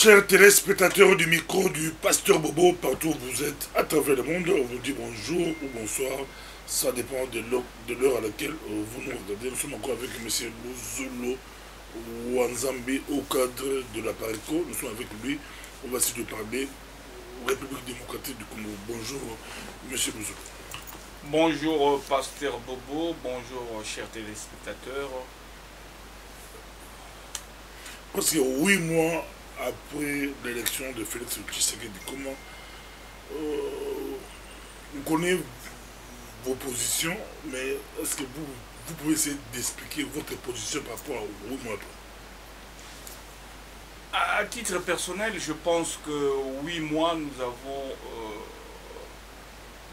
Chers téléspectateurs du micro du Pasteur Bobo, partout où vous êtes à travers le monde, on vous dit bonjour ou bonsoir. Ça dépend de l'heure à laquelle vous nous regardez. Nous sommes encore avec M. Luzolo Wanzambi au cadre de la PARECO. Nous sommes avec lui. On va essayer de parler République démocratique du Congo. Bonjour, M. Luzolo. Bonjour, Pasteur Bobo. Bonjour, chers téléspectateurs. Parce que 8 mois après l'élection de Félix Tshisekedi, comment on connaît vos positions, mais est-ce que vous pouvez essayer d'expliquer votre position par rapport à 8 mois après? À titre personnel, je pense que 8 mois, nous avons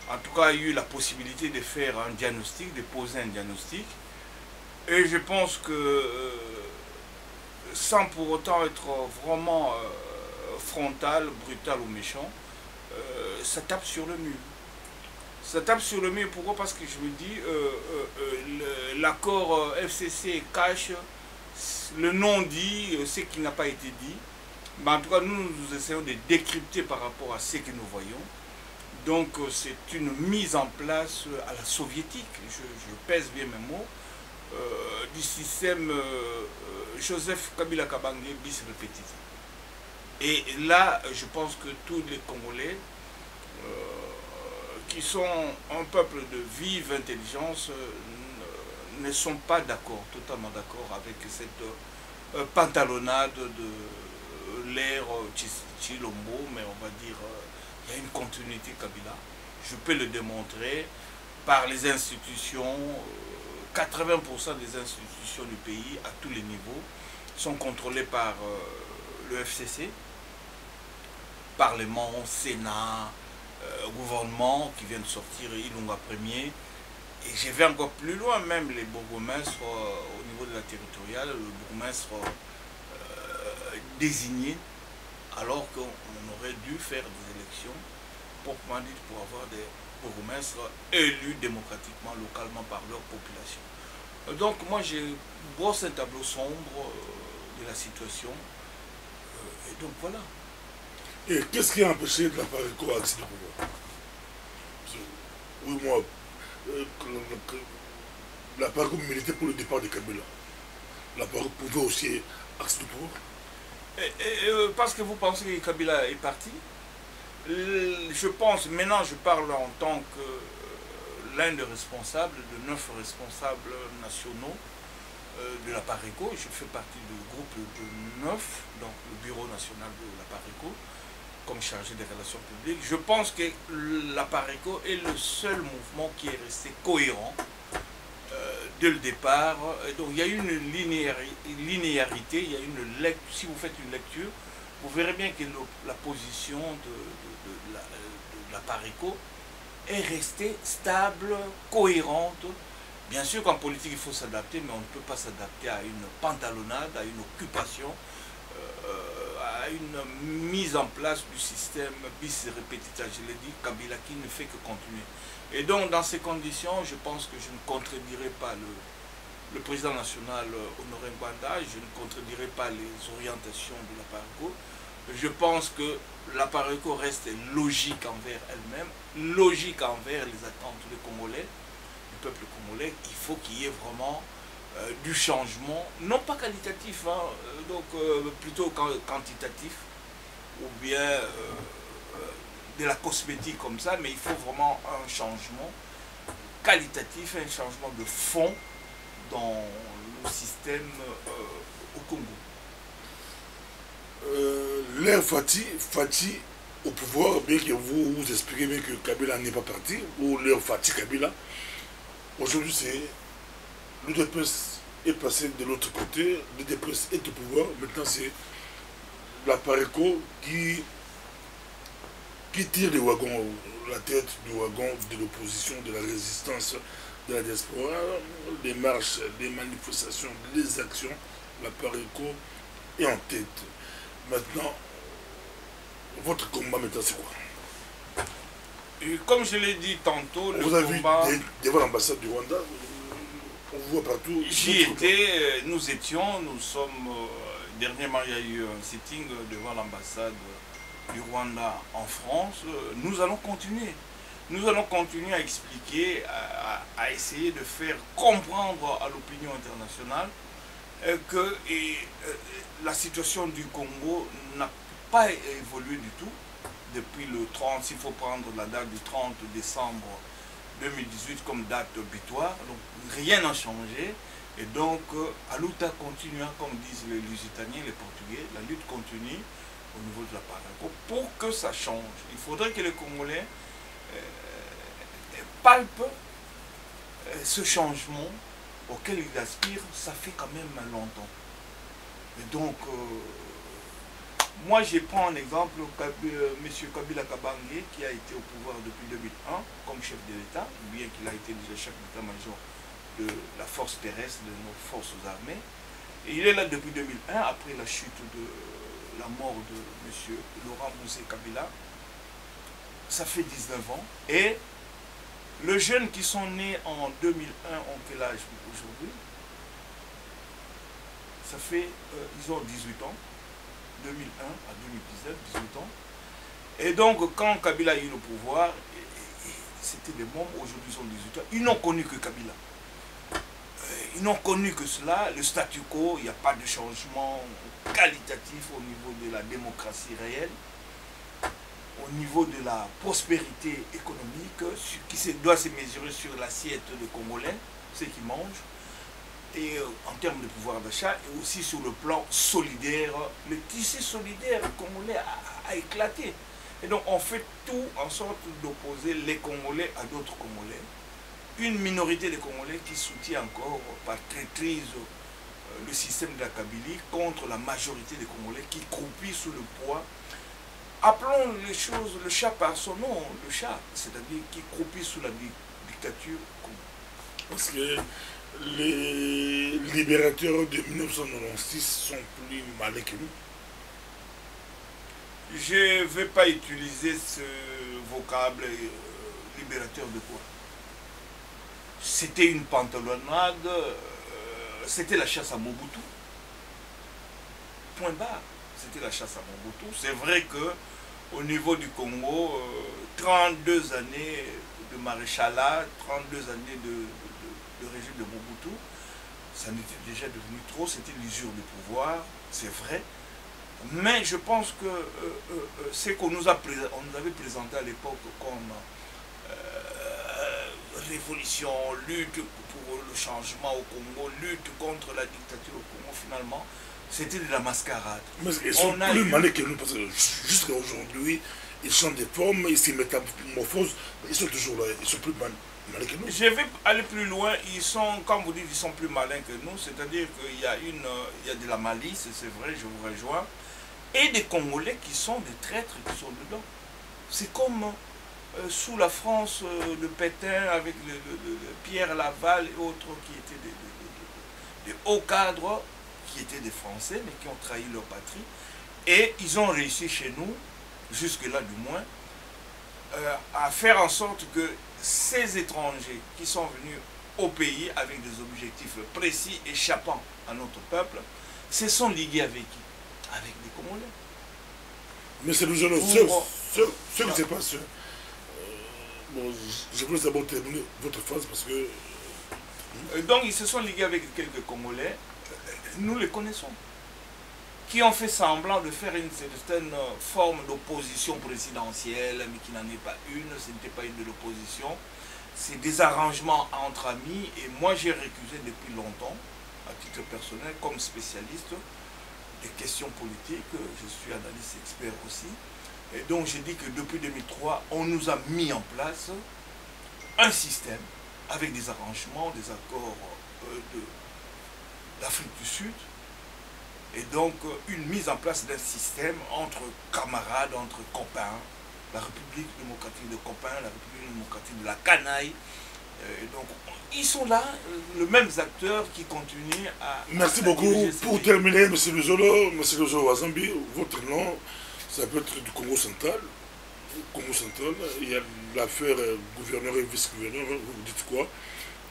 en tout cas eu la possibilité de faire un diagnostic, de poser un diagnostic. Et je pense que sans pour autant être vraiment frontal, brutal ou méchant, ça tape sur le mur. Ça tape sur le mur, pourquoi? Parce que je me dis, l'accord FCC cache le non-dit, ce qui n'a pas été dit. Mais en tout cas, nous essayons de décrypter par rapport à ce que nous voyons. Donc c'est une mise en place à la soviétique, je pèse bien mes mots, du système Joseph Kabila Kabange bis repetita. Et là, je pense que tous les Congolais qui sont un peuple de vive intelligence ne sont pas d'accord, totalement d'accord avec cette pantalonnade de l'ère Chilombo, mais on va dire il y a une continuité Kabila. Je peux le démontrer par les institutions. 80% des institutions du pays, à tous les niveaux, sont contrôlées par le FCC, Parlement, Sénat, gouvernement qui vient de sortir Ilunga Premier. Et je vais encore plus loin, même les bourgmestres au niveau de la territoriale, le bourgmestre désigné, alors qu'on aurait dû faire des élections pour avoir des bourgmestres élus démocratiquement, localement par leur population. Donc moi je brosse un tableau sombre de la situation. Et donc voilà. Et qu'est-ce qui a empêché de la PARECO à accéder au pouvoir? Oui, moi, la PARECO militait pour le départ de Kabila. La PARECO pouvait aussi accéder au pouvoir. Parce que vous pensez que Kabila est parti? Je pense, maintenant je parle en tant que l'un des responsables, de 9 responsables nationaux de la PARECO. Je fais partie du groupe de 9, donc le bureau national de la PARECO, comme chargé des relations publiques. Je pense que la PARECO est le seul mouvement qui est resté cohérent dès le départ. Et donc il y a une linéarité, il y a une lecture. Si vous faites une lecture, vous verrez bien que la position de la PARECO est restée stable, cohérente. Bien sûr qu'en politique il faut s'adapter, mais on ne peut pas s'adapter à une pantalonnade, à une occupation, à une mise en place du système bis repetita, je l'ai dit, Kabila qui ne fait que continuer. Et donc dans ces conditions, je pense que je ne contredirai pas le président national Honoré Ngwanda, je ne contredirai pas les orientations de la PARECO. Je pense que la PARECO reste logique envers elle-même, logique envers les attentes des Congolais, du peuple congolais. Il faut qu'il y ait vraiment du changement, non pas qualitatif, hein, donc plutôt quantitatif, ou bien de la cosmétique comme ça, mais il faut vraiment un changement qualitatif, un changement de fond dans le système au Congo. L'ère Fati au pouvoir, bien que vous expliquez bien que Kabila n'est pas parti, ou l'ère Fati Kabila, aujourd'hui c'est l'UDPS est passé de l'autre côté, l'UDPS est au pouvoir, maintenant c'est la PARECO qui tire les wagons, la tête du wagon de l'opposition, de la résistance de la diaspora, les marches, les manifestations, les actions, la PARECO est en tête. Maintenant, votre combat maintenant c'est quoi? Et comme je l'ai dit tantôt, vous avez vu devant l'ambassade du Rwanda, On voit partout. J'y étais, nous étions, nous sommes... dernièrement, il y a eu un sitting devant l'ambassade du Rwanda en France. Nous allons continuer. Nous allons continuer à expliquer, à essayer de faire comprendre à l'opinion internationale que la situation du Congo n'a pas évolué du tout depuis le 30, s'il faut prendre la date du 30 décembre 2018 comme date butoir. Donc rien n'a changé. Et donc, la lutte continue, comme disent les Lusitaniens, les Portugais, la lutte continue au niveau de la Paraguay pour que ça change. Il faudrait que les Congolais palpent ce changement auquel ils aspirent. Ça fait quand même longtemps. Et donc, moi je prends un exemple, M. Kabila Kabange, qui a été au pouvoir depuis 2001 comme chef de l'État, bien qu'il a été déjà chef d'état-major de la force terrestre, de nos forces armées. Et il est là depuis 2001, après la chute de la mort de M. Laurent Boussé Kabila. Ça fait 19 ans. Et les jeunes qui sont nés en 2001 ont quel âge aujourd'hui? Ça fait, ils ont 18 ans. 2001 à 2019, 18 ans. Et donc, quand Kabila a eu le pouvoir, c'était des membres, aujourd'hui ils ont 18 ans, ils n'ont connu que Kabila. Ils n'ont connu que cela, le statu quo, il n'y a pas de changement qualitatif au niveau de la démocratie réelle, au niveau de la prospérité économique, qui doit se mesurer sur l'assiette des Congolais, ceux qui mangent, et en termes de pouvoir d'achat, et aussi sur le plan solidaire. Le tissu solidaire congolais a éclaté. Et donc on fait tout en sorte d'opposer les Congolais à d'autres Congolais. Une minorité de Congolais qui soutient encore par traîtrise le système de la Kabylie contre la majorité des Congolais qui croupit sous le poids. Appelons les choses, le chat par son nom, le chat, c'est-à-dire qui croupit sous la dictature. Parce que les libérateurs de 1996 sont plus malins que nous. Je ne vais pas utiliser ce vocable libérateur de quoi. C'était une pantalonnade, c'était la chasse à Mobutu. Point barre, c'était la chasse à Mobutu. C'est vrai que au niveau du Congo, 32 années de maréchalat, 32 années de régime de Mobutu, ça n'était déjà devenu trop, c'était l'usure du pouvoir, c'est vrai. Mais je pense que ce qu'on nous avait présenté à l'époque comme révolution, lutte pour le changement au Congo, lutte contre la dictature au Congo, finalement, c'était de la mascarade. Mais ils sont plus malins que nous, parce que jusqu'à aujourd'hui, ils changent des formes, ils se métamorphosent, ils sont toujours là, ils sont plus malins que nous. Je vais aller plus loin, ils sont, comme vous dites, ils sont plus malins que nous, c'est-à-dire qu'il y a de la malice, c'est vrai, je vous rejoins, et des Congolais qui sont des traîtres qui sont dedans. C'est comme sous la France de Pétain avec Pierre Laval et autres qui étaient des hauts cadres, qui étaient des Français mais qui ont trahi leur patrie. Et ils ont réussi chez nous, jusque-là du moins, à faire en sorte que ces étrangers qui sont venus au pays avec des objectifs précis, échappant à notre peuple, se sont ligués avec qui? Avec des Congolais. Mais c'est le jeune ce qui se passe. Bon, je voulais d'abord terminer votre phrase parce que... Donc ils se sont ligués avec quelques Congolais, nous les connaissons, qui ont fait semblant de faire une certaine forme d'opposition présidentielle, mais qui n'en est pas une, ce n'était pas une de l'opposition. C'est des arrangements entre amis, et moi j'ai récusé depuis longtemps, à titre personnel, comme spécialiste des questions politiques, je suis analyste expert aussi. Et donc j'ai dit que depuis 2003, on nous a mis en place un système avec des arrangements, des accords d'Afrique du Sud, et donc une mise en place d'un système entre camarades, entre copains, la République démocratique de Copain, la République démocratique de la Canaille. Et donc ils sont là, les mêmes acteurs qui continuent à... Merci beaucoup. Pour terminer, M. Luzolo Wazambi, votre nom, ça peut être du Congo central. Congo central, il y a l'affaire gouverneur et vice-gouverneur, vous dites quoi?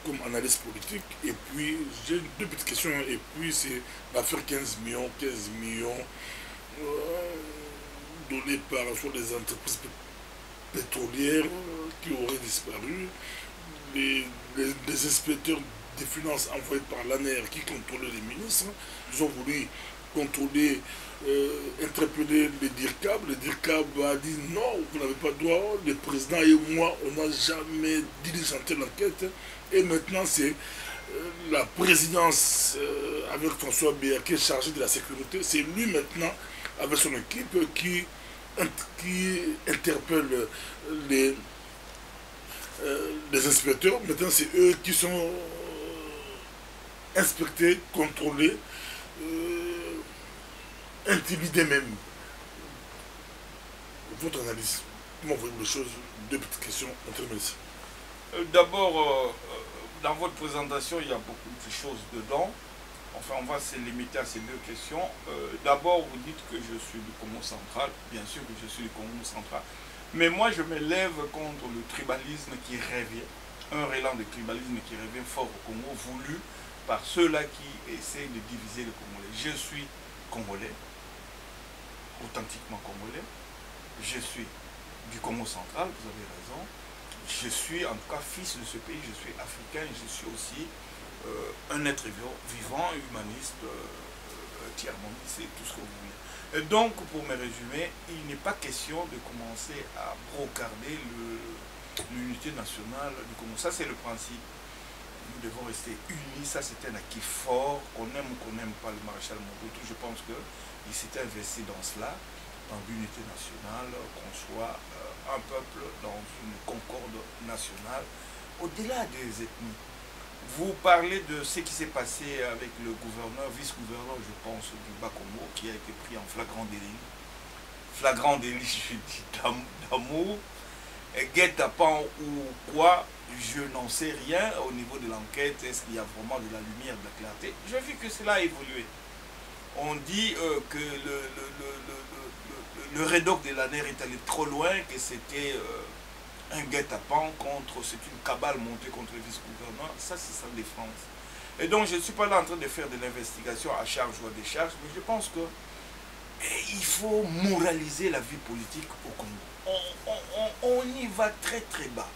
comme analyste politique. Et puis, j'ai deux petites questions. Et puis, c'est l'affaire 15 millions donnés par soit des entreprises pétrolières qui auraient disparu. Les inspecteurs des finances envoyés par l'ANER qui contrôlaient les ministres, ils ont voulu contrôler, interpeller les DIRCAB. Le DIRCAB a dit non, vous n'avez pas le droit. Le président et moi, on n'a jamais diligenté l'enquête. Et maintenant, c'est la présidence avec François Béat qui est chargé de la sécurité. C'est lui maintenant, avec son équipe, qui interpelle les inspecteurs. Maintenant, c'est eux qui sont inspectés, contrôlés, intimidés même. Votre analyse, comment vous voyez les choses? Deux petites questions, on termine ici. D'abord, dans votre présentation, il y a beaucoup de choses dedans. Enfin, on va se limiter à ces deux questions. D'abord, vous dites que je suis du Congo central. Bien sûr que je suis du Congo central. Mais moi, je me lève contre le tribalisme qui revient. Un élan de tribalisme qui revient fort au Congo, voulu par ceux-là qui essaient de diviser les Congolais. Je suis Congolais, authentiquement Congolais. Je suis du Congo central, vous avez raison. Je suis en tout cas fils de ce pays, je suis africain, je suis aussi un être vivant, humaniste, tiers-mondiste, tout ce que vous voulez. Et donc, pour me résumer, il n'est pas question de commencer à brocarder l'unité nationale du Congo. Ça, c'est le principe. Nous devons rester unis, ça c'est un acquis fort, qu'on aime ou qu'on n'aime pas le maréchal Mobutu. Je pense qu'il s'était investi dans cela, dans l'unité nationale, qu'on soit un peuple dans une concorde nationale, au-delà des ethnies. Vous parlez de ce qui s'est passé avec le gouverneur, vice-gouverneur, je pense, du Bas-Congo, qui a été pris en flagrant délit. Flagrant délit, je dis d'amour. Guet-apens ou quoi, je n'en sais rien au niveau de l'enquête. Est-ce qu'il y a vraiment de la lumière, de la clarté? J'ai vu que cela a évolué. On dit que le rédoc de l'ANER est allé trop loin, que c'était un guet-apens contre, c'est une cabale montée contre le vice-gouverneur. Ça, c'est sa défense. Et donc, je ne suis pas là en train de faire de l'investigation à charge ou à décharge, mais je pense que il faut moraliser la vie politique au Congo. On y va très très bas.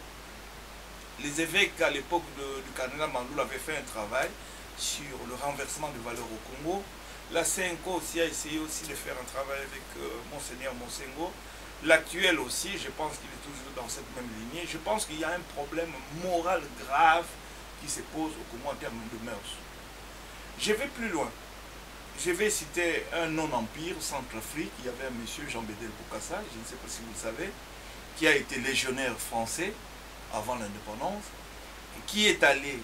Les évêques à l'époque du cardinal Mandoul avaient fait un travail sur le renversement des valeurs au Congo. La CENCO aussi a essayé aussi de faire un travail avec Monseigneur Monsengo. L'actuel aussi, je pense qu'il est toujours dans cette même lignée. Je pense qu'il y a un problème moral grave qui se pose au Congo en termes de mœurs. Je vais plus loin. Je vais citer un non-empire, Centrafrique. Il y avait un monsieur, Jean-Bédel Bokassa, je ne sais pas si vous le savez, qui a été légionnaire français avant l'indépendance, qui est allé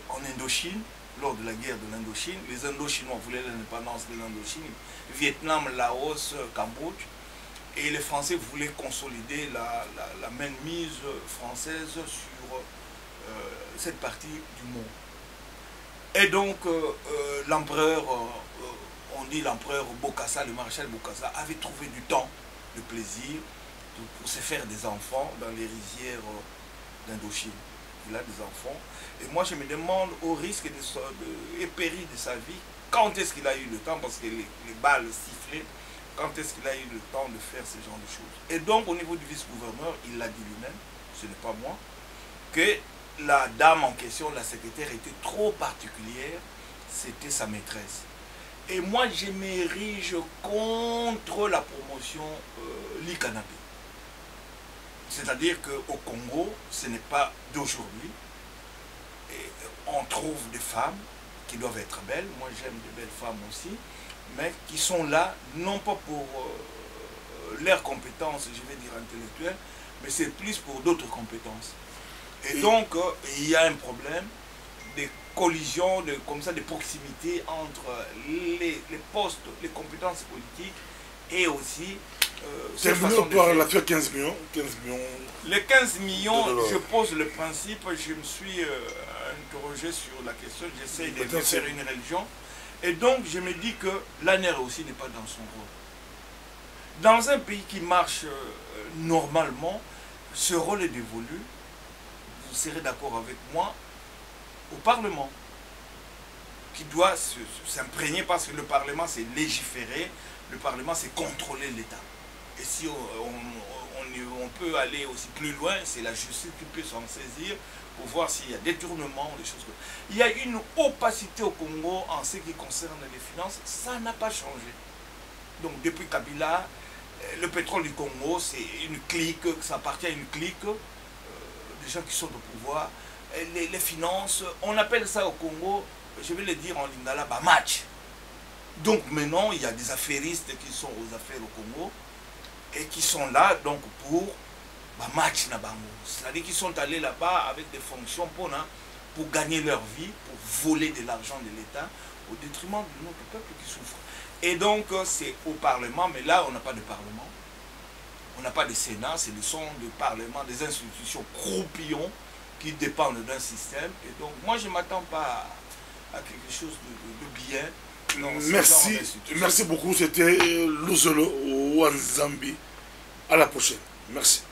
en Indochine, lors de la guerre de l'Indochine. Les Indochinois voulaient l'indépendance de l'Indochine, Vietnam, Laos, Cambodge, et les Français voulaient consolider la mainmise française sur cette partie du monde. Et donc, l'empereur, on dit l'empereur Bokassa, le maréchal Bokassa, avait trouvé du temps, de plaisir, pour se faire des enfants dans les rizières d'Indochine. Il a des enfants. Et moi, je me demande, au risque et péril de sa vie, quand est-ce qu'il a eu le temps, parce que les balles sifflaient, quand est-ce qu'il a eu le temps de faire ce genre de choses. Et donc, au niveau du vice-gouverneur, il l'a dit lui-même, ce n'est pas moi, que la dame en question, la secrétaire, était trop particulière, c'était sa maîtresse. Et moi, je m'érige contre la promotion l'e-canapé. C'est-à-dire qu'au Congo, ce n'est pas d'aujourd'hui. On trouve des femmes qui doivent être belles, moi j'aime de belles femmes aussi, mais qui sont là, non pas pour leurs compétences, je vais dire intellectuelles, mais c'est plus pour d'autres compétences. Et donc, il y a un problème de collision, comme ça, de proximité entre les postes, les compétences politiques et aussi terminons par l'affaire 15 millions. Les 15 millions, je pose le principe, je me suis interrogé sur la question, j'essaie de faire une religion. Et donc, je me dis que l'ANER aussi n'est pas dans son rôle. Dans un pays qui marche normalement, ce rôle est dévolu. Vous serez d'accord avec moi. au Parlement, qui doit s'imprégner, parce que le Parlement c'est légiférer, le Parlement c'est contrôler l'État. Et si on peut aller aussi plus loin, c'est la justice qui peut s'en saisir pour voir s'il y a détournement ou des choses comme ça. Il y a une opacité au Congo en ce qui concerne les finances, ça n'a pas changé. Donc depuis Kabila, le pétrole du Congo, c'est une clique, ça appartient à une clique, des gens qui sont au pouvoir. Les finances, on appelle ça au Congo, je vais le dire en lingala, bah match. Donc maintenant, il y a des affairistes qui sont aux affaires au Congo et qui sont là donc pour bah, match na bango. C'est-à-dire qu'ils sont allés là-bas avec des fonctions pour gagner leur vie, pour voler de l'argent de l'État au détriment de notre peuple qui souffre. Et donc c'est au Parlement, mais là on n'a pas de Parlement, on n'a pas de Sénat, c'est le son du Parlement, des institutions croupillons qui dépendent d'un système. Et donc moi je ne m'attends pas à quelque chose de bien. Non, merci beaucoup, c'était Luzolo Wanzambi. À la prochaine. Merci.